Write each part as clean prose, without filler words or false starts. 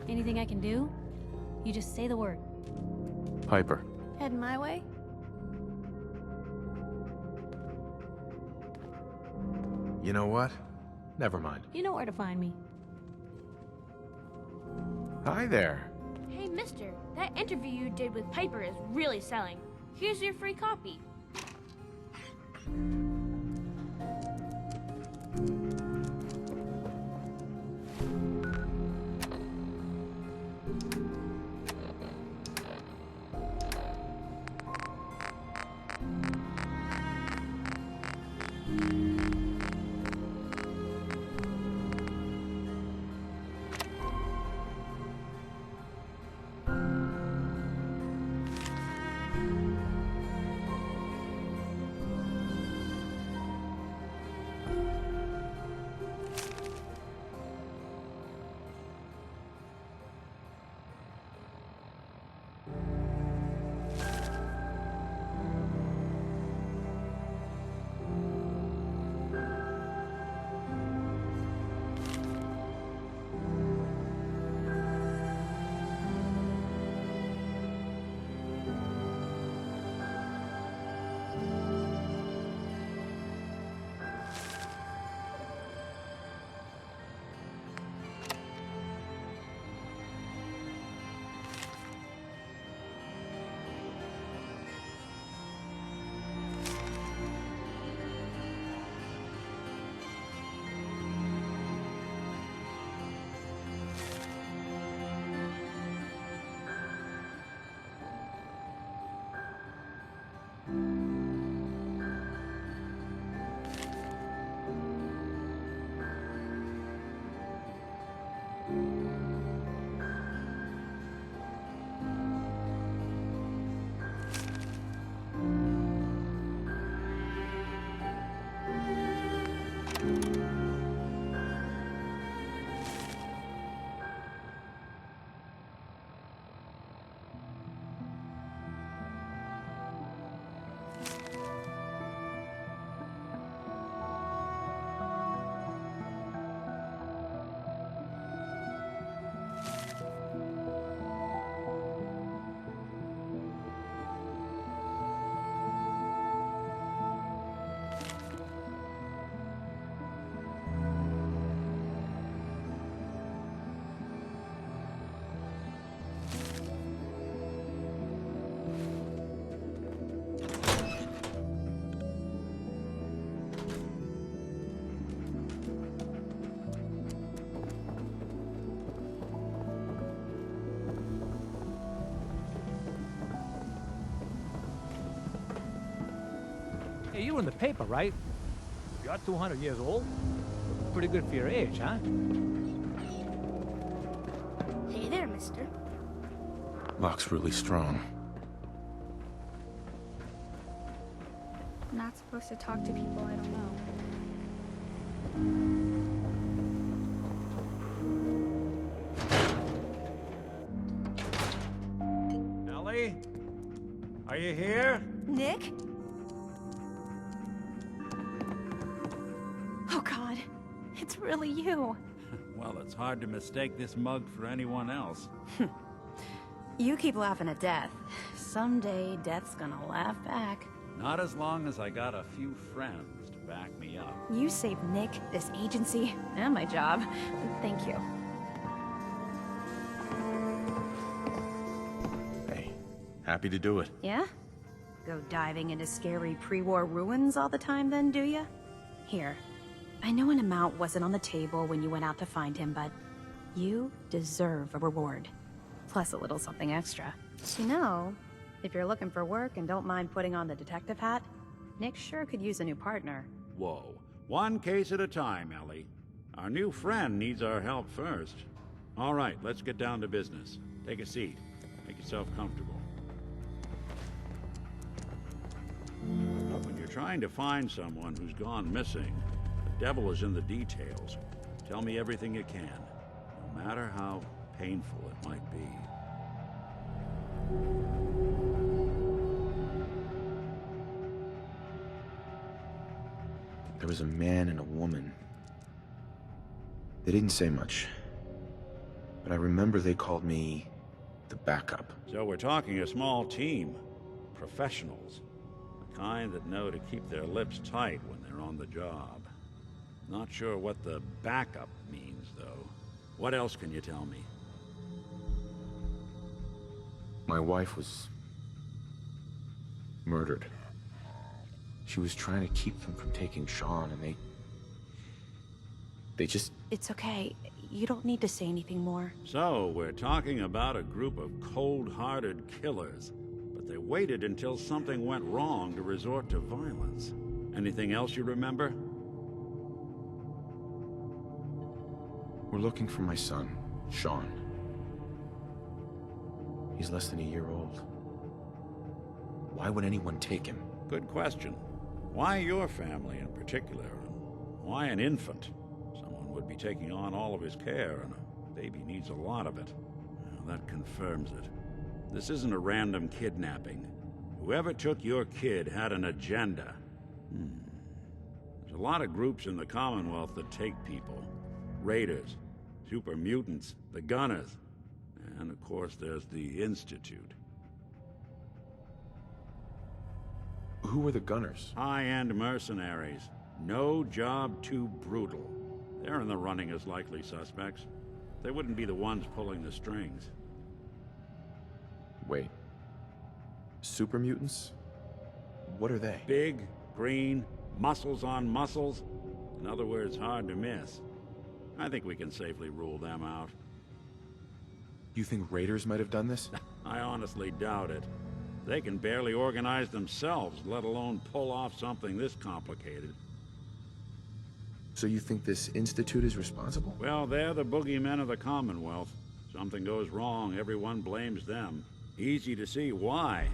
Anything I can do? You just say the word. Piper. Heading my way? You know what? Never mind. You know where to find me. Hi there. Hey, mister, that interview you did with Piper is really selling. Here's your free copy. Hey, you were in the paper, right? You're 200 years old? Pretty good for your age, huh? Hey there, mister. Lock's really strong. Not supposed to talk to people I don't know. Ellie? Are you here? Nick? Oh God, it's really you. Well, it's hard to mistake this mug for anyone else. You keep laughing at death. Someday, death's gonna laugh back. Not as long as I got a few friends to back me up. You saved Nick, this agency, and my job. Thank you. Hey, happy to do it. Yeah? Go diving into scary pre-war ruins all the time then, do ya? Here. I know an amount wasn't on the table when you went out to find him, but you deserve a reward. Plus a little something extra. You know, if you're looking for work and don't mind putting on the detective hat, Nick sure could use a new partner. Whoa. One case at a time, Ellie. Our new friend needs our help first. All right, let's get down to business. Take a seat. Make yourself comfortable. When you're trying to find someone who's gone missing, the devil is in the details. Tell me everything you can, no matter how painful it might be. There was a man and a woman. They didn't say much. but I remember they called me the backup. So we're talking a small team. Professionals. The kind that know to keep their lips tight when they're on the job. Not sure what the backup means, though. What else can you tell me? My wife was murdered. She was trying to keep them from taking Sean, and they just... It's okay. You don't need to say anything more. So, we're talking about a group of cold-hearted killers, but they waited until something went wrong to resort to violence. Anything else you remember? We're looking for my son, Sean. He's less than a year old. Why would anyone take him? Good question. Why your family in particular? Why an infant? Someone would be taking on all of his care, and a baby needs a lot of it. Well, that confirms it. This isn't a random kidnapping. Whoever took your kid had an agenda. There's a lot of groups in the Commonwealth that take people. Raiders, super mutants, the Gunners, and of course there's the Institute. Who were the Gunners? High-end mercenaries. No job too brutal. They're in the running as likely suspects. They wouldn't be the ones pulling the strings. Wait. Super mutants? What are they? Big, green, muscles on muscles. In other words, hard to miss. I think we can safely rule them out. You think raiders might have done this? I honestly doubt it. They can barely organize themselves, let alone pull off something this complicated. So you think this institute is responsible? Well, they're the boogeymen of the Commonwealth. Something goes wrong, everyone blames them. Easy to see why.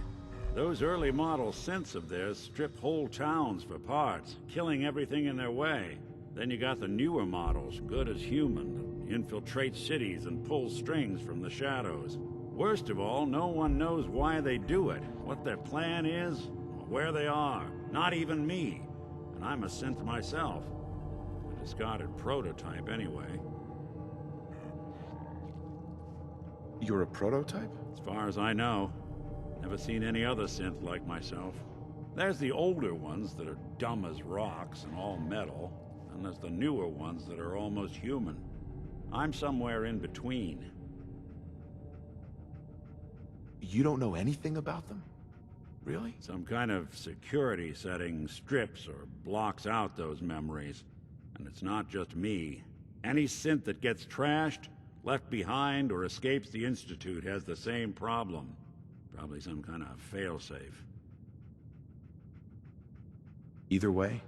Those early model synths of theirs strip whole towns for parts, killing everything in their way. Then you got the newer models, good as human, that infiltrate cities and pull strings from the shadows. Worst of all, no one knows why they do it, what their plan is, or where they are. Not even me. And I'm a synth myself. A discarded prototype, anyway. You're a prototype? As far as I know. Never seen any other synth like myself. There's the older ones that are dumb as rocks and all metal. And there's the newer ones that are almost human. I'm somewhere in between. You don't know anything about them? Really? Some kind of security setting strips or blocks out those memories. And it's not just me. Any synth that gets trashed, left behind, or escapes the Institute has the same problem. Probably some kind of failsafe. Either way,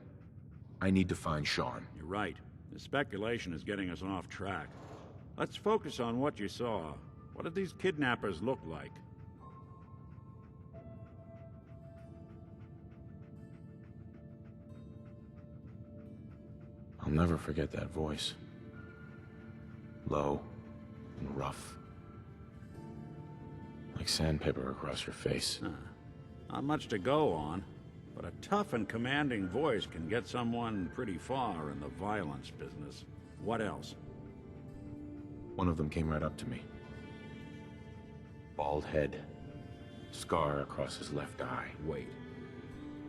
I need to find Sean. You're right. The speculation is getting us off track. Let's focus on what you saw. What did these kidnappers look like? I'll never forget that voice. Low and rough. Like sandpaper across your face. Not much to go on, but a tough and commanding voice can get someone pretty far in the violence business. What else? One of them came right up to me. Bald head. Scar across his left eye. Wait.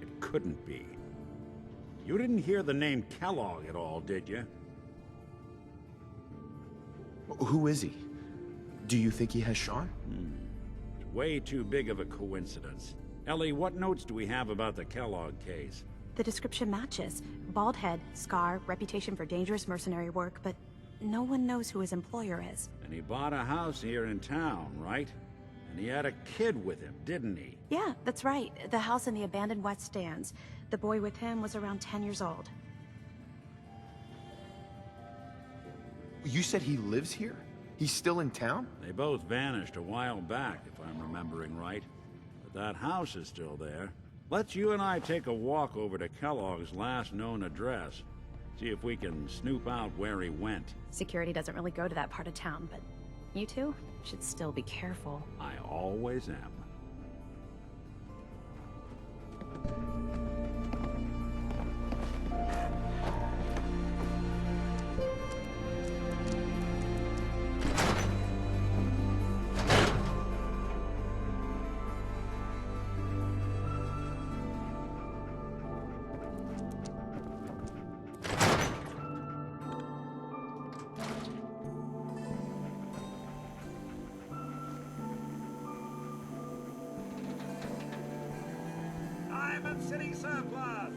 It couldn't be. You didn't hear the name Kellogg at all, did you? Who is he? Do you think he has Sean? It's way too big of a coincidence. Ellie, what notes do we have about the Kellogg case? The description matches. Bald head, scar, reputation for dangerous mercenary work, but no one knows who his employer is. And he bought a house here in town, right? And he had a kid with him, didn't he? Yeah, that's right. The house in the abandoned West Stands. The boy with him was around 10 years old. You said he lives here? He's still in town? They both vanished a while back, if I'm remembering right. But that house is still there. Let's you and I take a walk over to Kellogg's last known address. See if we can snoop out where he went. Security doesn't really go to that part of town, but you two should still be careful. I always am. city surplus!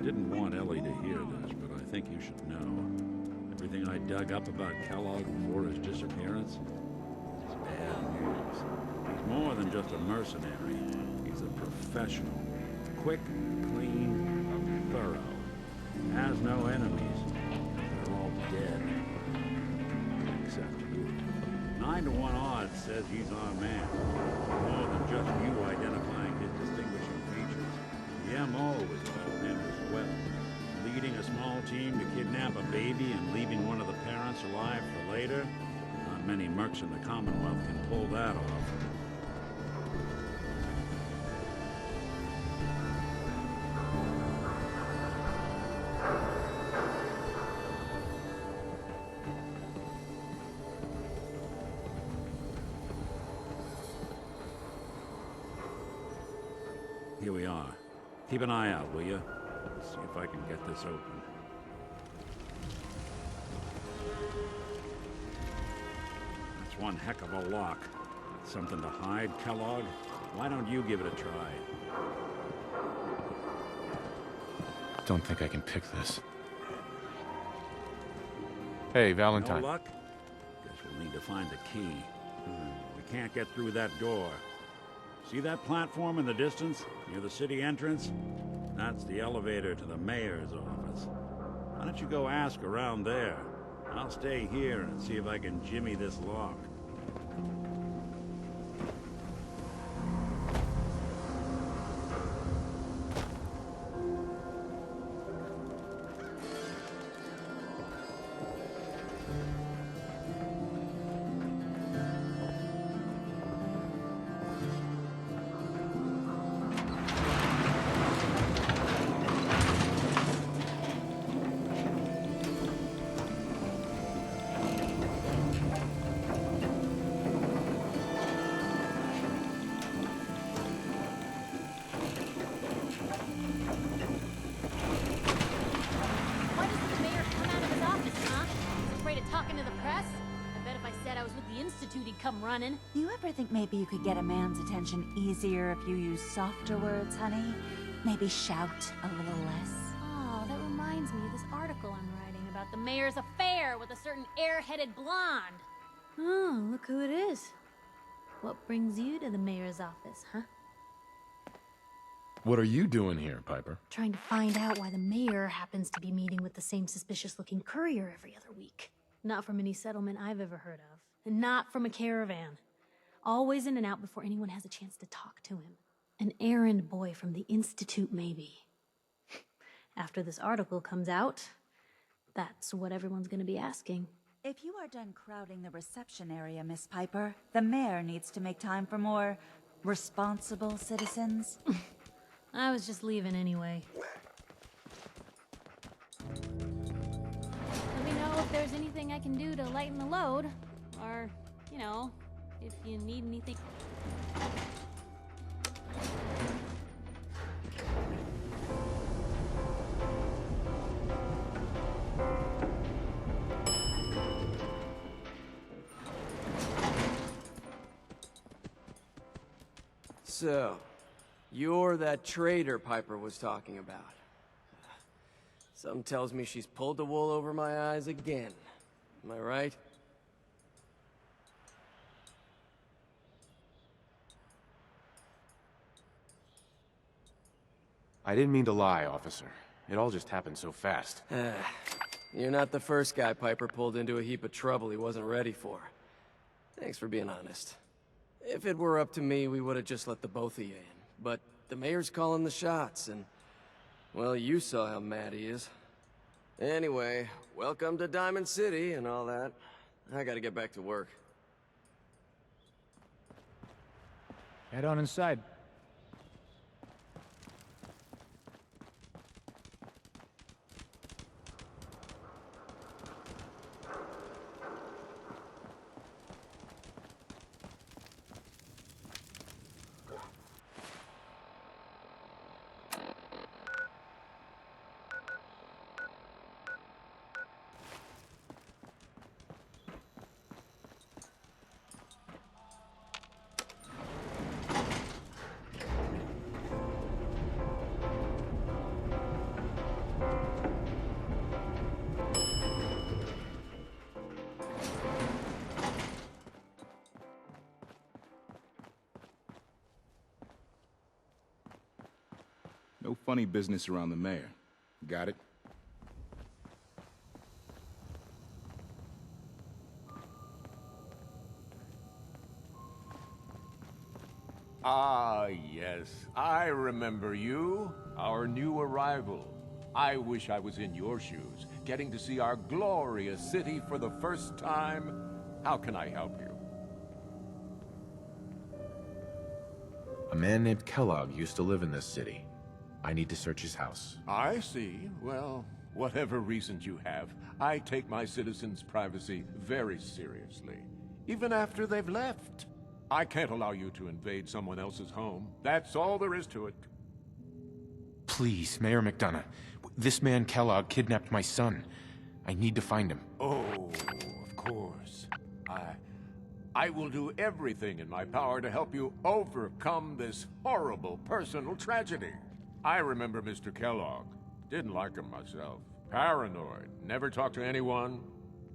Didn't want Ellie to hear this, but I think you should know. Everything I dug up about Kellogg before his disappearance is bad news. He's more than just a mercenary. He's a professional. Quick, clean, thorough. Has no enemies. They're all dead. Except you. 9 to 1 odds says he's our man. More than just you identifying his distinguishing features. The MO was about him as well. Leading a small team to kidnap a baby and leaving one of the parents alive for later. Not many mercs in the Commonwealth can pull that off. Here we are. Keep an eye out, will you? See if I can get this open. That's one heck of a lock. Something to hide, Kellogg? Why don't you give it a try? Don't think I can pick this. Hey, Valentine. No luck? Guess we'll need to find the key. We can't get through that door. See that platform in the distance, near the city entrance? That's the elevator to the mayor's office. Why don't you go ask around there? I'll stay here and see if I can jimmy this lock. Why doesn't the mayor come out of his office, huh? He's afraid of talking to the press? I bet if I said I was with the Institute, he'd come running. Do you ever think maybe you could get a man's attention easier if you use softer words, honey? Maybe shout a little less? Oh, that reminds me of this article I'm writing about the mayor's affair with a certain airheaded blonde. Oh, look who it is. What brings you to the mayor's office, huh? What are you doing here, Piper? Trying to find out why the mayor happens to be meeting with the same suspicious-looking courier every other week. Not from any settlement I've ever heard of. And not from a caravan. Always in and out before anyone has a chance to talk to him. An errand boy from the Institute, maybe. After this article comes out, that's what everyone's gonna be asking. If you are done crowding the reception area, Miss Piper, the mayor needs to make time for more responsible citizens. I was just leaving anyway. Let me know if there's anything I can do to lighten the load. Or, you know, if you need anything. So, you're that traitor Piper was talking about. Something tells me she's pulled the wool over my eyes again. Am I right? I didn't mean to lie, officer. It all just happened so fast. You're not the first guy Piper pulled into a heap of trouble he wasn't ready for. Thanks for being honest. If it were up to me, we would have just let the both of you in. But the mayor's calling the shots, and... well, you saw how mad he is. Anyway, welcome to Diamond City and all that. I gotta get back to work. Head on inside. little funny business around the mayor. Got it? Ah, yes. I remember you. Our new arrival. I wish I was in your shoes, getting to see our glorious city for the first time. How can I help you? A man named Kellogg used to live in this city. I need to search his house. I see. Well, whatever reasons you have, I take my citizens' privacy very seriously. Even after they've left. I can't allow you to invade someone else's home. That's all there is to it. Please, Mayor McDonough. This man Kellogg kidnapped my son. I need to find him. Oh, of course. I will do everything in my power to help you overcome this horrible personal tragedy. I remember Mr. Kellogg. Didn't like him myself. Paranoid. Never talked to anyone.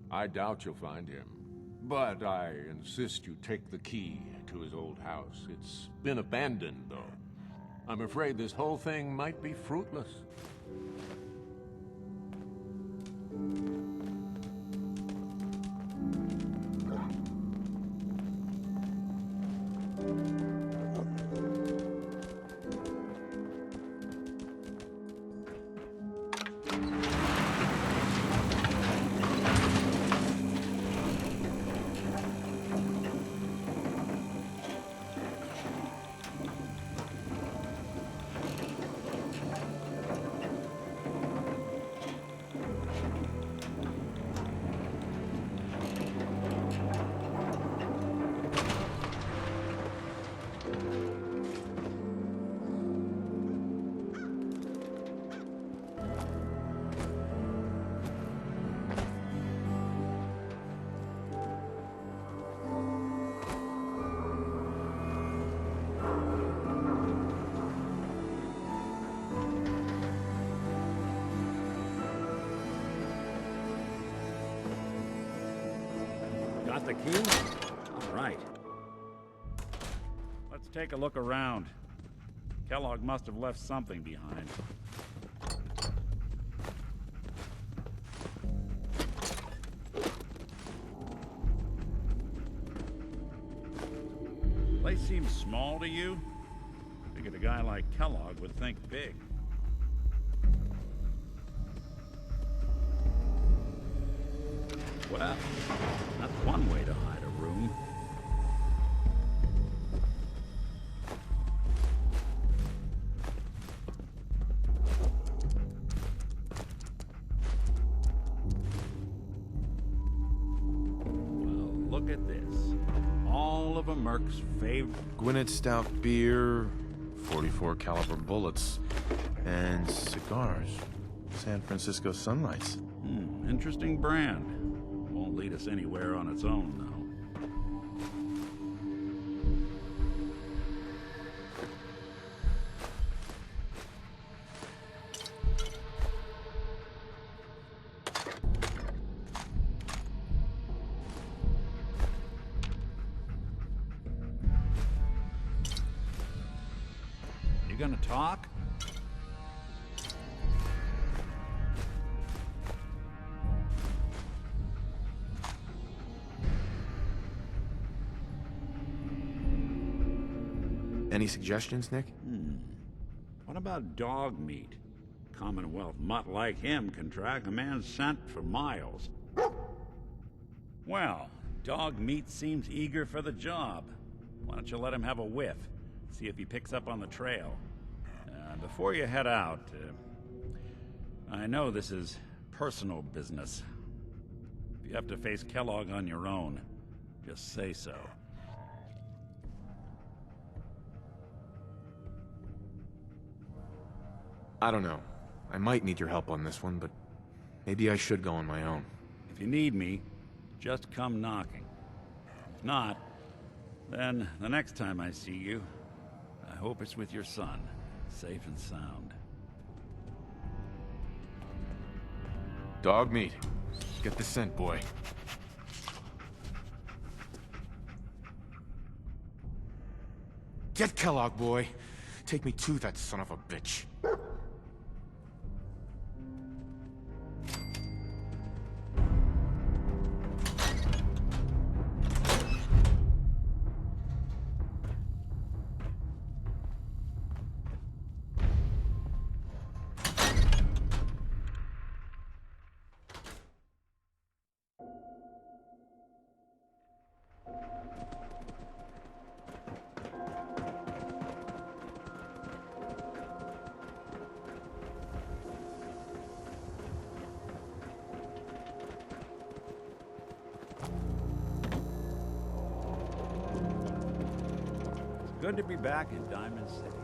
I doubt you'll find him. But I insist you take the key to his old house. It's been abandoned, though. I'm afraid this whole thing might be fruitless. Got the key? All right. Let's take a look around. Kellogg must have left something behind. Place seems small to you? Figured a guy like Kellogg would think big. Well, that's one way to hide a room. Well, look at this. All of a Merc's favorite... Gwinnett Stout beer, 44 caliber bullets, and cigars. San Francisco Sunlights. Interesting brand. Won't lead us anywhere on its own, though. You gonna talk? Any suggestions, Nick? What about dog meat? Commonwealth mutt like him can track a man's scent for miles. Well, dog meat seems eager for the job. Why don't you let him have a whiff? See if he picks up on the trail. Before you head out, I know this is personal business. If you have to face Kellogg on your own, just say so. I don't know. I might need your help on this one, but maybe I should go on my own. If you need me, just come knocking. If not, then the next time I see you, I hope it's with your son, safe and sound. Dog meat. Get the scent, boy. Get Kellogg, boy. Take me to that son of a bitch. Good to be back in Diamond City.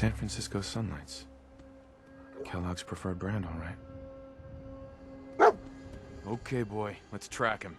San Francisco Sunlights. Kellogg's preferred brand, all right. Okay, boy, let's track him.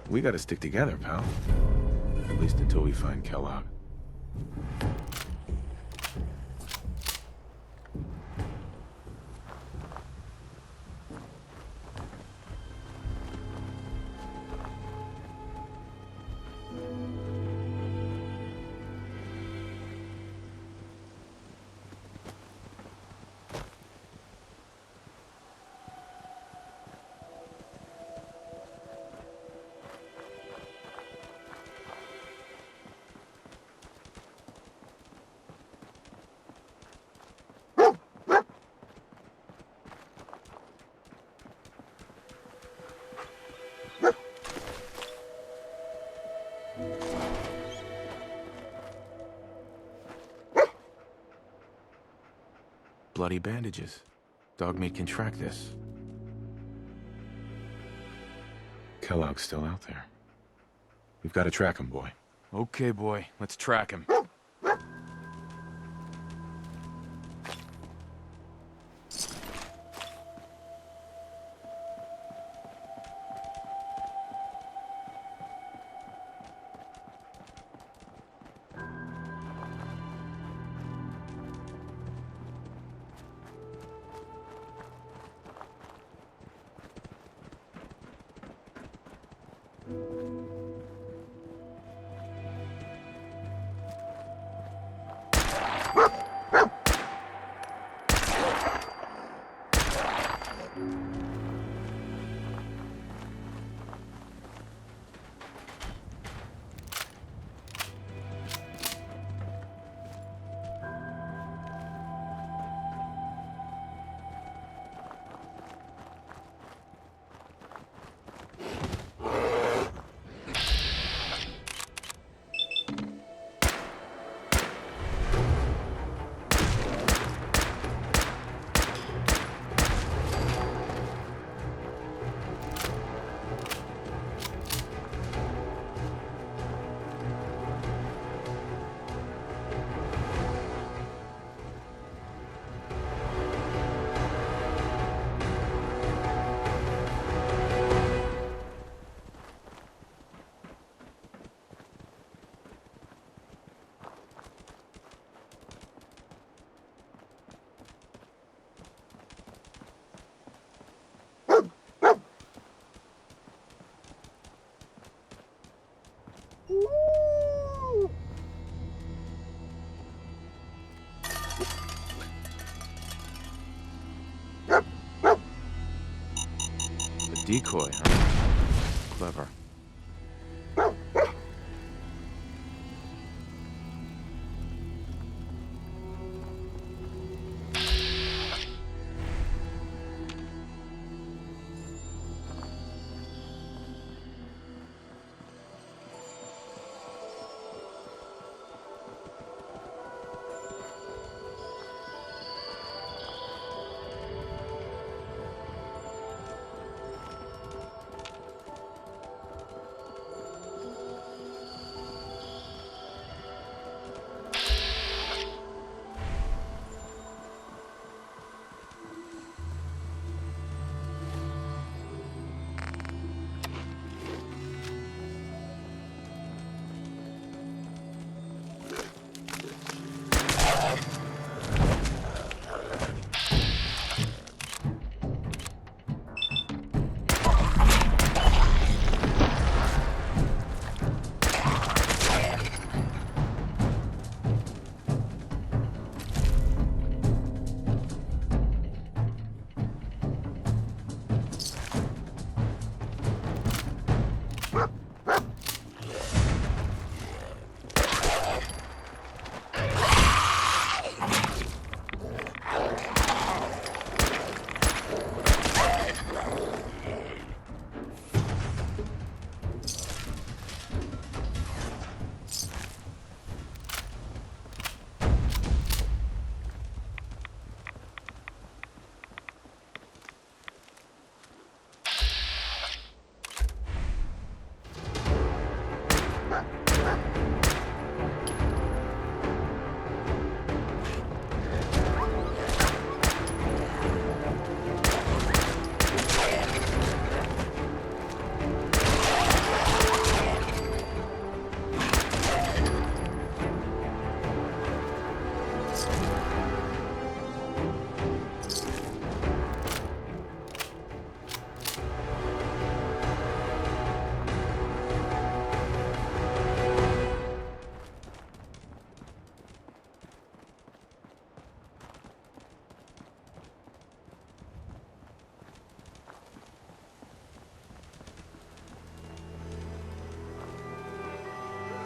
We gotta stick together, pal. At least until we find Kellogg. bloody bandages. Dogmeat can track this. Kellogg's still out there. We've got to track him, boy. Okay, boy. Let's track him. Decoy, huh? Clever.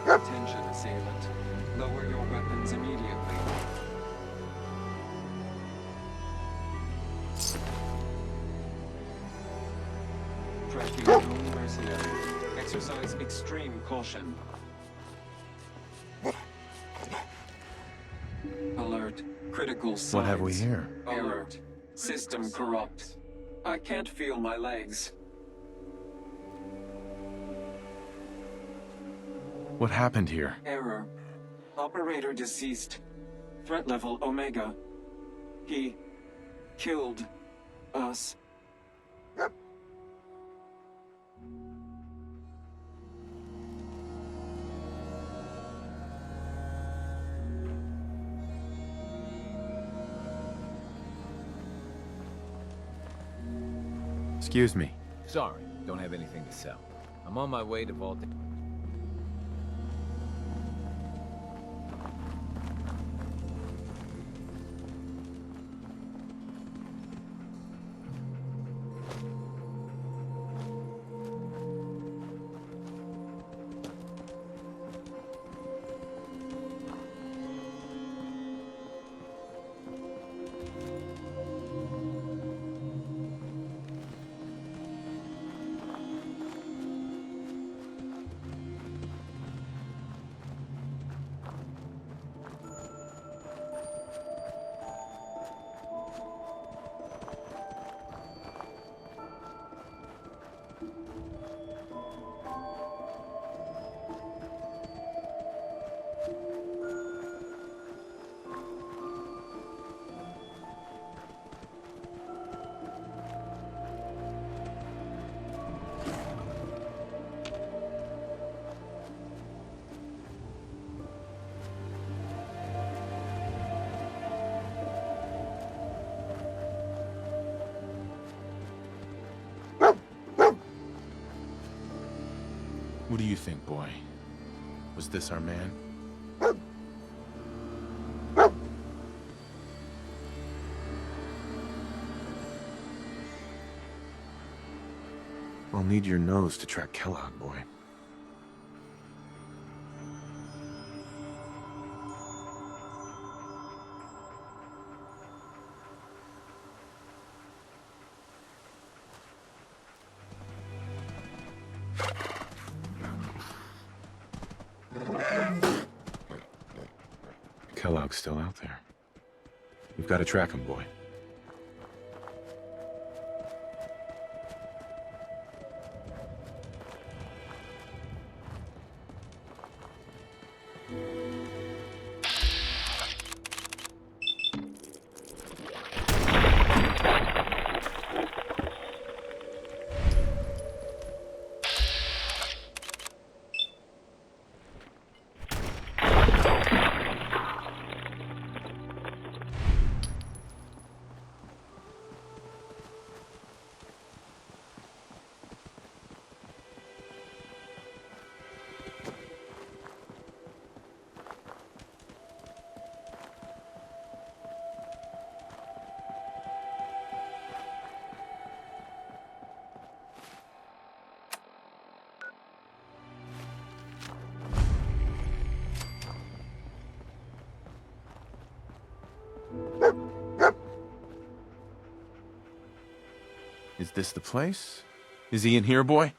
Attention, assailant. Lower your weapons immediately. Tracking known mercenary. Exercise extreme caution. Alert. Alert. Critical signs. What have we here? Alert. System corrupt. I can't feel my legs. What happened here? Error. Operator deceased. Threat level Omega. He killed us. Excuse me. Sorry, don't have anything to sell. I'm on my way to Valentine. What do you think, boy? Was this our man? I'll need your nose to track Kellogg, boy. Kellogg's still out there. We've got to track him, boy. Is this the place? Is he in here, boy?